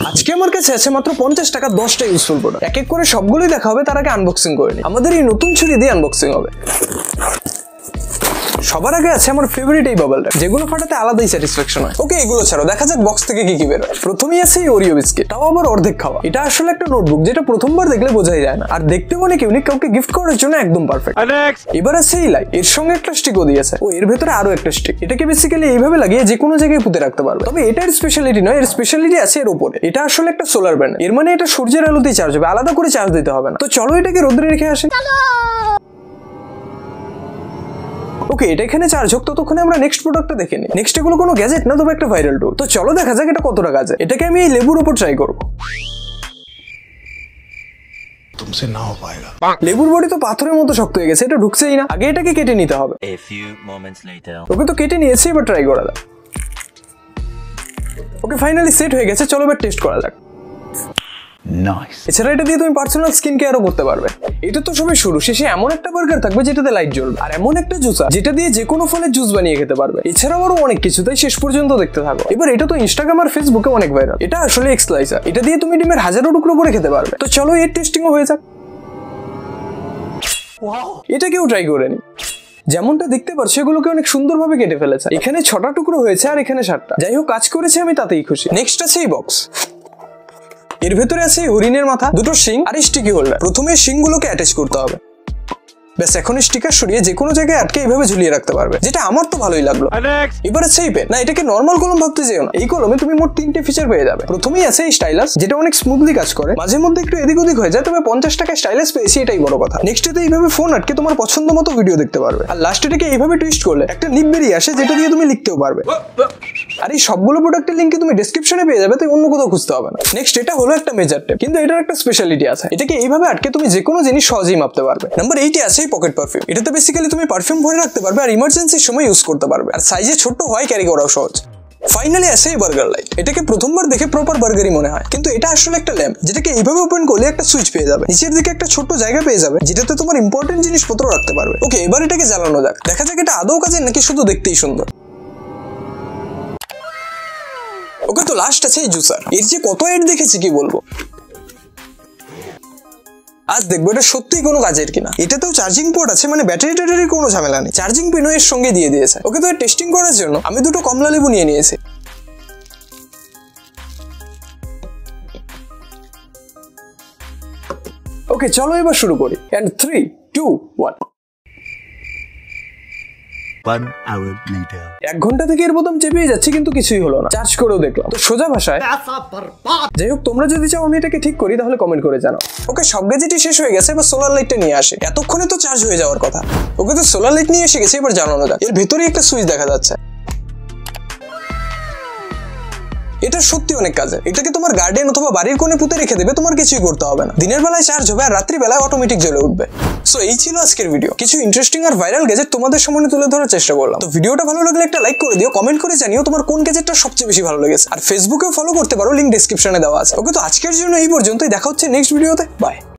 আজকে আমার কাছে আছে মাত্র 50 টাকা 10টা ইউজফুল প্রোডাক্ট। এক এক করে সবগুলোই দেখা হবে, তার আগে আনবক্সিং করে নিই। আমাদের এই নতুন ছুরি দিয়ে আনবক্সিং হবে। সবার আগে আছে আমার ফেভারিট এই বাবল র্যাপ, যেগুলো ফাটাতে আলাদাই স্যাটিসফ্যাকশন হয়। ওকে, এগুলো ছাড়ো, দেখা যাক বক্স থেকে কি কি বের হয়। প্রথমেই আছে এই ওরিও বিস্কিট, তাও আবার অর্ধেক খাওয়া। এটা আসলে একটা নোটবুক, যেটা প্রথমবার দেখলে বোঝাই যায় না, আর দেখতেও অনেক ইউনিক, কাউকে গিফট করার জন্য একদম পারফেক্ট। এবার আছে এই লাইট, এর সঙ্গে একটা স্টিকও দিয়েছে, ও এর ভেতরে আরো একটা স্টিক। এটাকে বেসিক্যালি এইভাবে লাগিয়ে যে কোনো জায়গায় পুঁতে রাখতে পারবে। তবে এটার স্পেশালিটি নয়, এর স্পেশালিটি আছে এর উপরে। এটা আসলে একটা সোলার প্যানেল, এর মানে এটা সূর্যের আলোতেই চার্জ হবে, আলাদা করে চার্জ দিতে হবে না। তো চলো এটাকে রোদ্রে রেখে আসি। ওকে, এটা এখানে চার্জ হোক, ততক্ষণে আমরা নেক্সট প্রোডাক্টটা দেখে নিই। নেক্সট এগুলো কোনো গ্যাজেট না, তবে একটা ভাইরাল টুল। তো চলো দেখা যাক এটা কতটা কাজে। এটাকে আমি এই লেবুর উপর ট্রাই করবো। तुमसे ना हो पाएगा। লেবুর বডি তো পাথরের মতো শক্ত হয়ে গেছে, এটা ঢুকছেই না। আগে এটাকে কেটে নিতে হবে। ওকে, তো কেটে নিয়েছি, এবার ট্রাই করা যাক। ওকে, ফাইনালি সেট হয়ে গেছে, চলো এবার টেস্ট করা যাক। এছাড়া এটা দিয়ে তুমি পার্সোনাল স্কিন কেয়ারও করতে পারবে। এটা তো সবে শুরু, শেষে এমন একটা বার্গার থাকবে যেটাতে লাইট জ্বলবে, আর এমন একটা জুসার যেটা দিয়ে যে কোনো ফলের জুস বানিয়ে খেতে পারবে। এছাড়াও আরো অনেক কিছু, তাই শেষ পর্যন্ত দেখতে থাকো। এবার এটা তো ইনস্টাগ্রাম আর ফেসবুকে অনেক ভাইরাল। এটা আসলে এগ স্লাইসার, এটা দিয়ে তুমি ডিমের হাজারো টুকরো করে খেতে পারবে। তো চলো এর টেস্টিংও হয়ে যাক। এটা কেউ ট্রাই করে নি। যেমনটা দেখতে পাচ্ছ, এগুলোকে অনেক সুন্দরভাবে কেটে ফেলেছে। এখানে 6টা টুকরো হয়েছে আর এখানে 7টা। যাই হোক, কাজ করেছে, আমি তাতেই খুশি। নেক্সট আছে এই বক্স, এর ভেতরে আছে হরিণের মাথা, দুটো শিং আর স্টিকি হোল্ডার। প্রথমে শিংগুলোকে অ্যাটাচ করতে হবে। ব্যাস, এখন স্টিকার সরিয়ে যে কোনো জায়গায় আটকে এইভাবে ঝুলিয়ে রাখতে পারবে, যেটা আমার তো ভালোই লাগলো। এবার আছে এই পেন, না এটাকে নর্মাল কলম ভাবতে যেও না। এই কলমে তুমি মোট 3টে ফিচার পেয়ে যাবে। প্রথমেই আছে এই স্টাইলাস, যেটা অনেক স্মুথলি কাজ করে, মাঝে মধ্যে একটু এদিক ওদিক হয়ে যায়, তবে 50 টাকায় স্টাইলাস পেয়েছি, এটাই বড় কথা। নেক্সট এতে এইভাবে ফোন আটকে তোমার পছন্দ মতো ভিডিও দেখতে পারবে। আর লাস্ট এটাকে এইভাবে টুইস্ট করলে একটা নিব বেরিয়ে আসে, যেটা দিয়ে তুমি লিখতেও পারবে। আর এই সবগুলো প্রোডাক্টের লিঙ্ক তুমি ডেসক্রিপশনে পেয়ে যাবে, তাই অন্য কোথাও খুঁজতে হবে না। নেক্সট এটা হলো একটা মেজার টেপ, কিন্তু এটার একটা স্পেশালিটি আছে। এটাকে এইভাবে আটকে তুমি যে কোনো জিনিস সহজেই মাপতে পারবে। নাম্বার 8 আছে এই পকেট পারফিউম। এটাতে বেসিক্যালি তুমি পারফিউম ভরে রাখতে পারবে আর ইমার্জেন্সির সময় ইউজ করতে পারবে। আর সাইজে ছোট হয়, ক্যারি করাও সহজ। ফাইনালি আছে এই বার্গার লাইট। এটাকে প্রথমবার দেখে প্রপার বার্গারই মনে হয়, কিন্তু এটা আসলে একটা ল্যাম্প, যেটাকে এইভাবে ওপেন করলে একটা সুইচ পেয়ে যাবে। নিচের দিকে একটা ছোট জায়গা পেয়ে যাবে, যেটাতে তোমার ইম্পর্টেন্ট জিনিসপত্র রাখতে পারবে। ওকে, এবার এটাকে জ্বালানো যাক, দেখা যাক এটা আদৌ কাজের নাকি শুধু দেখতেই সুন্দর। ওকে, তো লাস্ট আছে এই জুসার। এর যে কত এড দেখেছি কি বলবো। আজ দেখবো এটা সত্যিই কোনো কাজের কিনা। এটাতেও চার্জিং পোর্ট আছে, মানে ব্যাটারি ট্যাটারির কোনো ঝামেলা নেই। চার্জিং পিনও এর সঙ্গে দিয়ে দিয়েছে। ওকে, তো টেস্টিং করার জন্য আমি দুটো কমলা লেবু নিয়ে নিয়েছি। ওকে, চলো এবার শুরু করি। এন্ড 3, 2, 1। 1 hour later. 1 ঘন্টা থেকে এর বোতাম চেপেই যাচ্ছে, কিন্তু কিছুই হলো না। চার্জ করেও দেখলাম, তো সোজা ভাষায় যাই হোক, তোমরা যদি চাও আমি এটাকে ঠিক করি, তাহলে কমেন্ট করে জানাও। ওকে, সব গ্যাজেটই শেষ হয়ে গেছে, এবার সোলার লাইটটা নিয়ে আসে। এতক্ষণে তো চার্জ হয়ে যাওয়ার কথা। ওকে, তো সোলার লাইট নিয়ে এসে গেছে, এবার জানানো যাক। এর ভেতরেই একটা সুইচ দেখা যাচ্ছে। এটা সত্যি অনেক কাজে। এটাকে তোমার গার্ডেন অথবা বাড়ির কোণে পুঁতে রেখে দেবে, তোমার কিছুই করতে হবে না। দিনের বেলায় চার্জ হবে আর রাত্রি বেলায় অটোমেটিক জ্বলে উঠবে। সো এই ছিল আজকের ভিডিও। কিছু ইন্টারেস্টিং আর ভাইরাল গ্যাজেট তোমাদের সামনে তুলে ধরার চেষ্টা করলাম। তো ভিডিওটা ভালো লাগলে একটা লাইক করে দিও, কমেন্ট করে জানিও তোমার কোন গ্যাজেটটা সবচেয়ে বেশি ভালো লেগেছে। আর ফেসবুকেও ফলো করতে পারো, লিংক ডেসক্রিপশনে দেওয়া আছে। ওকে, তো আজকের জন্য এই পর্যন্তই। দেখা হচ্ছে নেক্সট ভিডিওতে। বাই।